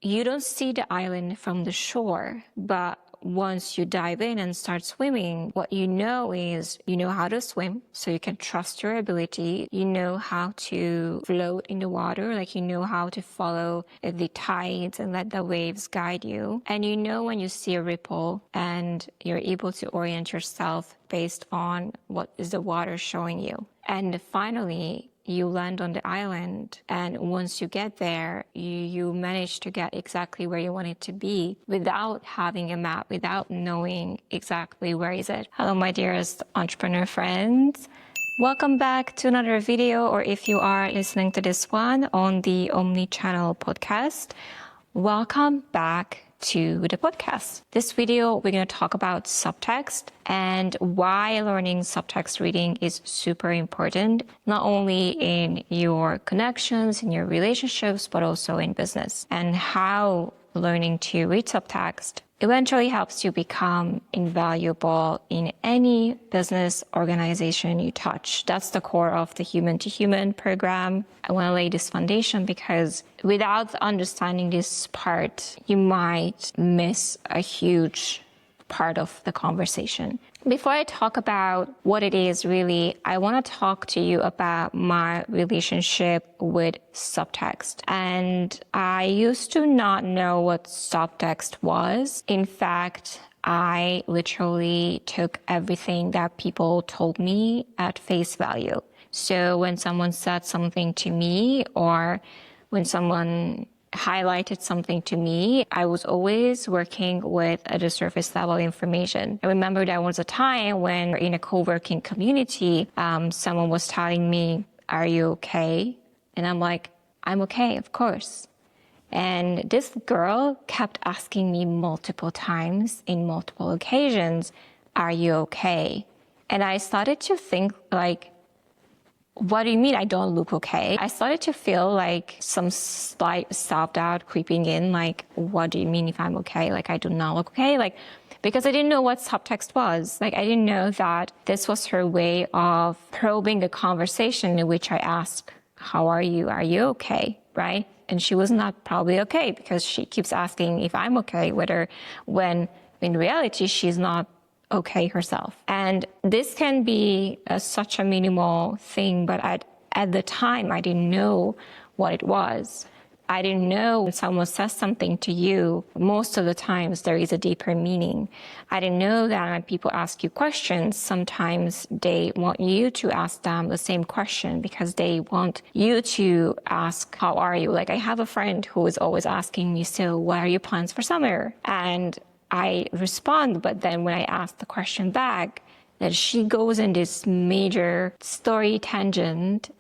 You don't see the island from the shore, but once you dive in and start swimming, what you know is you know how to swim, so you can trust your ability. You know how to float in the water, like you know how to follow the tides and let the waves guide you. And you know when you see a ripple and you're able to orient yourself based on what is the water showing you. And finally, you land on the island, and once you get there, you manage to get exactly where you want it to be without having a map, without knowing exactly where is it. Hello, my dearest entrepreneur friends. Welcome back to another video, or if you are listening to this one on the Omni-channel podcast, welcome back to the podcast. This video, we're going to talk about subtext and why learning subtext reading is super important, not only in your connections, in your relationships, but also in business, and how learning to read subtext eventually helps you become invaluable in any business organization you touch. That's the core of the Human to Human program. I want to lay this foundation because without understanding this part, you might miss a huge part of the conversation. Before I talk about what it is really, I want to talk to you about my relationship with subtext. And I used to not know what subtext was. In fact, I literally took everything that people told me at face value. So when someone said something to me, or when someone highlighted something to me, I was always working with the surface level information. I remember there was a time when in a co-working community, someone was telling me, "Are you okay?" And I'm like, "I'm okay, of course." And this girl kept asking me multiple times in multiple occasions, "Are you okay?" And I started to think like, what do you mean I don't look okay? I started to feel like some slight self-doubt creeping in, like, what do you mean if I'm okay? Like, I do not look okay? Like, because I didn't know what subtext was. Like, I didn't know that this was her way of probing the conversation in which I asked, "How are you? Are you okay?" Right? And she was not probably okay because she keeps asking if I'm okay, when in reality, she's not okay herself. And this can be such a minimal thing, but at the time, I didn't know what it was. I didn't know when someone says something to you, most of the times there is a deeper meaning. I didn't know that when people ask you questions, sometimes they want you to ask them the same question because they want you to ask, "How are you?" Like, I have a friend who is always asking me, "So what are your plans for summer?" And I respond, but then when I ask the question back, that she goes in this major story tangent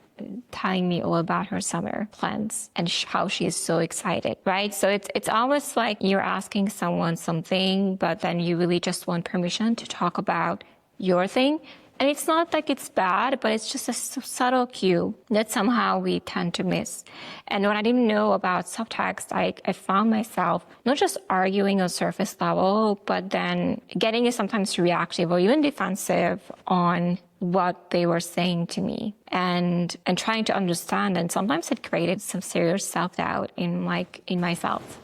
telling me all about her summer plans and how she is so excited, right? So it's almost like you're asking someone something, but then you really just want permission to talk about your thing. And it's not like it's bad, but it's just a subtle cue that somehow we tend to miss. And when I didn't know about subtext, I found myself not just arguing on surface level, but then getting sometimes reactive or even defensive on what they were saying to me and trying to understand. And sometimes it created some serious self-doubt in myself.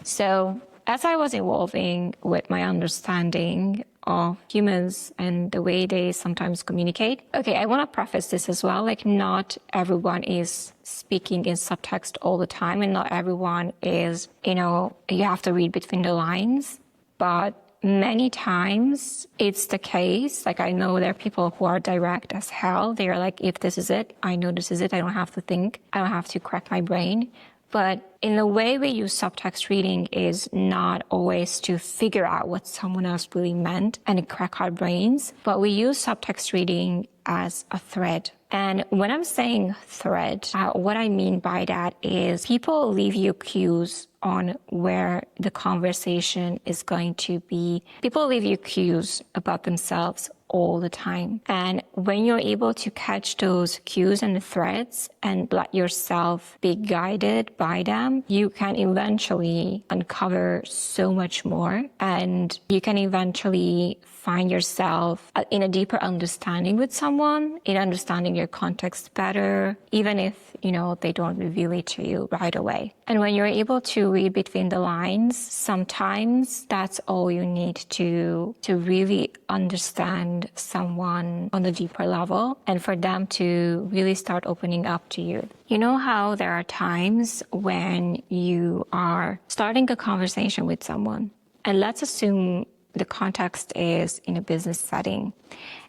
So as I was evolving with my understanding of humans and the way they sometimes communicate. Okay, I want to preface this as well. Like, not everyone is speaking in subtext all the time, and not everyone is, you have to read between the lines. But many times it's the case. Like, I know there are people who are direct as hell. They are like, if this is it, I know this is it. I don't have to think. I don't have to crack my brain. But in the way we use subtext reading is not always to figure out what someone else really meant and crack our brains, but we use subtext reading as a thread. And when I'm saying thread, what I mean by that is people leave you cues on where the conversation is going to be. People leave you cues about themselves all the time. And when you're able to catch those cues and the threads and let yourself be guided by them, you can eventually uncover so much more. And you can eventually find yourself in a deeper understanding with someone, in understanding your context better, even if, they don't reveal it to you right away. And when you're able to read between the lines. Sometimes that's all you need to really understand someone on a deeper level and for them to really start opening up to you. You know how there are times when you are starting a conversation with someone, and let's assume the context is in a business setting.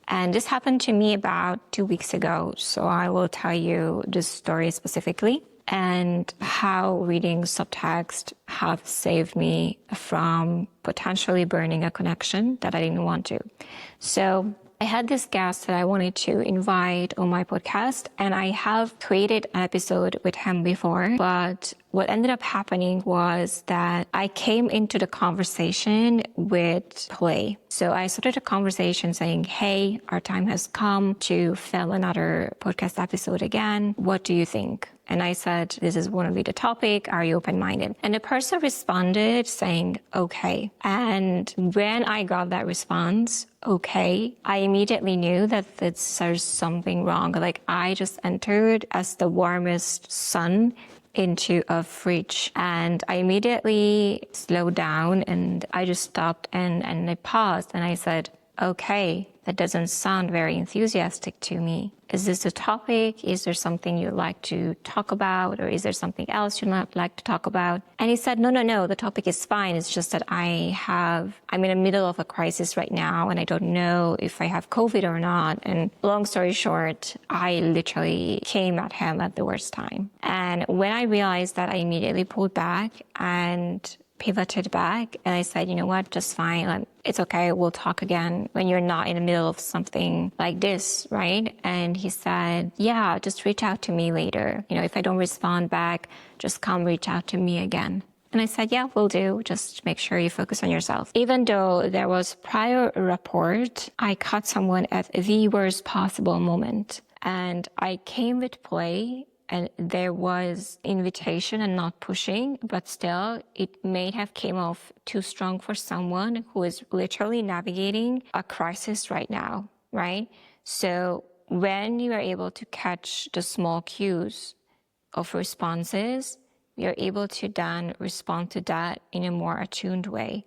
And this happened to me about 2 weeks ago, so I will tell you this story specifically and how reading Subtext have saved me from potentially burning a connection that I didn't want to. So I had this guest that I wanted to invite on my podcast, and I have created an episode with him before, but what ended up happening was that I came into the conversation with play. So I started a conversation saying, hey, our time has come to film another podcast episode again. What do you think? And I said, this is going to be the topic. Are you open-minded? And the person responded saying, okay. And when I got that response, okay, I immediately knew that there's something wrong. Like I just entered as the warmest sun into a fridge, and I immediately slowed down and I just stopped and I paused and I said, okay, that doesn't sound very enthusiastic to me. Is this a topic? Is there something you'd like to talk about? Or is there something else you'd not like to talk about? And he said, no, the topic is fine. It's just that I'm in the middle of a crisis right now and I don't know if I have COVID or not. And long story short, I literally came at him at the worst time. And when I realized that, I immediately pulled back and pivoted back and I said, you know what, just fine. It's okay. We'll talk again when you're not in the middle of something like this, right? And he said, yeah, just reach out to me later. You know, if I don't respond back, just come reach out to me again. And I said, yeah, will do. Just make sure you focus on yourself. Even though there was prior rapport, I caught someone at the worst possible moment. And I came with play. And there was invitation and not pushing, but still it may have came off too strong for someone who is literally navigating a crisis right now, right? So when you are able to catch the small cues of responses, you're able to then respond to that in a more attuned way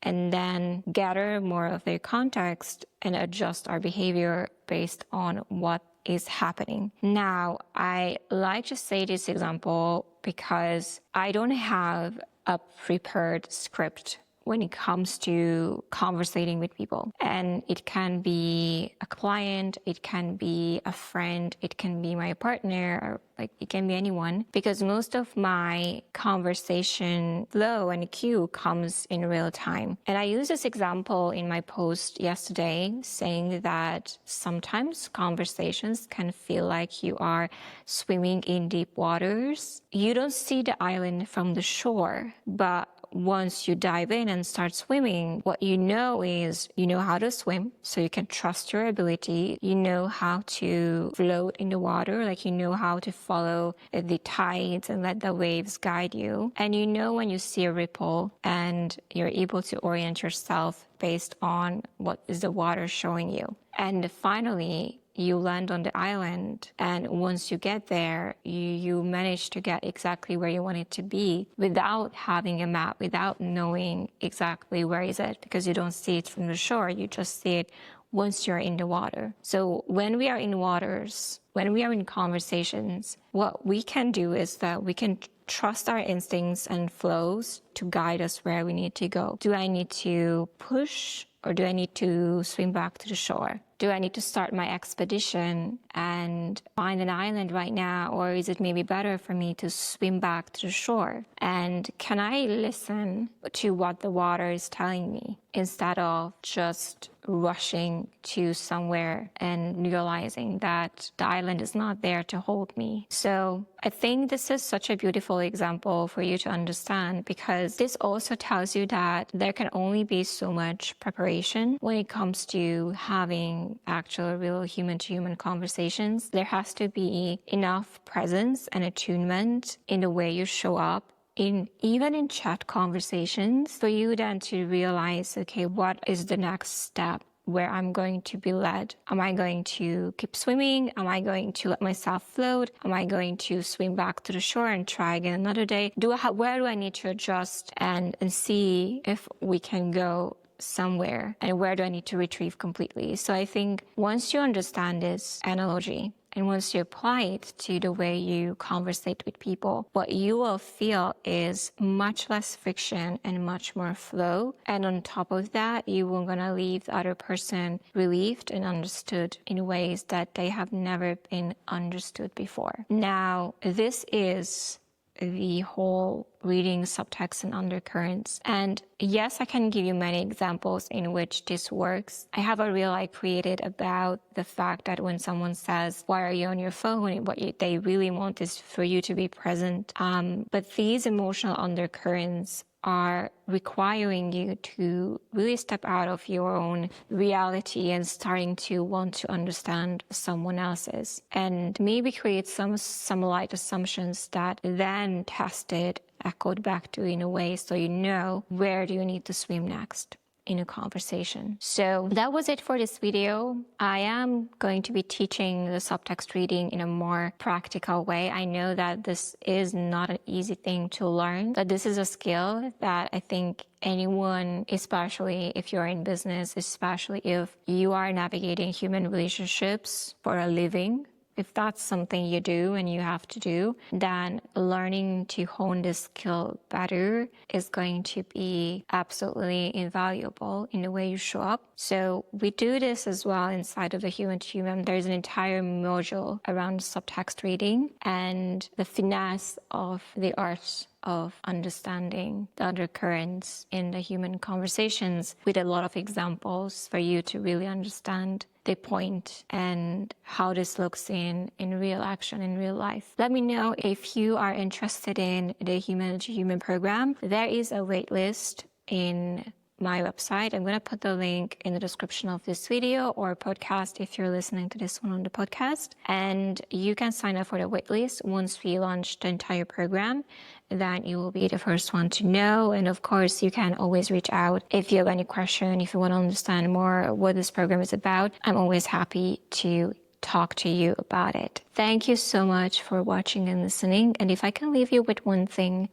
and then gather more of their context and adjust our behavior based on what is happening. Now, I like to say this example because I don't have a prepared script when it comes to conversating with people. And it can be a client, it can be a friend, it can be my partner, or like it can be anyone, because most of my conversation flow and cue comes in real time. And I use this example in my post yesterday, saying that sometimes conversations can feel like you are swimming in deep waters. You don't see the island from the shore, but once you dive in and start swimming, what you know is you know how to swim, so you can trust your ability. You know how to float in the water, like you know how to follow the tides and let the waves guide you. And you know when you see a ripple and you're able to orient yourself based on what is the water showing you. And finally, you land on the island, and once you get there, you manage to get exactly where you want it to be without having a map, without knowing exactly where is it, because you don't see it from the shore, you just see it once you're in the water. So when we are in waters, when we are in conversations, what we can do is that we can trust our instincts and flows to guide us where we need to go. Do I need to push, or do I need to swim back to the shore? Do I need to start my expedition and find an island right now? Or is it maybe better for me to swim back to the shore? And can I listen to what the water is telling me instead of just rushing to somewhere and realizing that the island is not there to hold me? So I think this is such a beautiful example for you to understand, because this also tells you that there can only be so much preparation when it comes to having actual real human-to-human conversations. There has to be enough presence and attunement in the way you show up even in chat conversations for you then to realize, okay, what is the next step where I'm going to be led. Am I going to keep swimming? Am I going to let myself float? Am I going to swim back to the shore and try again another day? Where do I need to adjust and see if we can go somewhere, and where do I need to retrieve completely? So I think once you understand this analogy, and once you apply it to the way you conversate with people, what you will feel is much less friction and much more flow. And on top of that, you will gonna leave the other person relieved and understood in ways that they have never been understood before. Now, this is the whole reading subtext and undercurrents. And yes, I can give you many examples in which this works. I have a reel I created about the fact that when someone says, why are you on your phone? What they really want is for you to be present. But these emotional undercurrents are requiring you to really step out of your own reality and starting to want to understand someone else's, and maybe create some light assumptions that then tested, echoed back to in a way so you know where do you need to swim next in a conversation. So that was it for this video. I am going to be teaching the subtext reading in a more practical way. I know that this is not an easy thing to learn, but this is a skill that I think anyone, especially if you're in business, especially if you are navigating human relationships for a living, if that's something you do and you have to do, then learning to hone this skill better is going to be absolutely invaluable in the way you show up. So we do this as well inside of the Human to Human. There's an entire module around subtext reading and the finesse of the art of understanding the undercurrents in the human conversations, with a lot of examples for you to really understand the point and how this looks in real action, in real life. Let me know if you are interested in the Human to Human program. There is a wait list in my website. I'm going to put the link in the description of this video or podcast if you're listening to this one on the podcast. And you can sign up for the waitlist. Once we launch the entire program, then you will be the first one to know. And of course, you can always reach out if you have any question, if you want to understand more what this program is about. I'm always happy to talk to you about it. Thank you so much for watching and listening. And if I can leave you with one thing,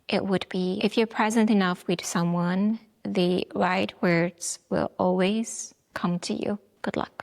it would be, if you're present enough with someone, the right words will always come to you. Good luck.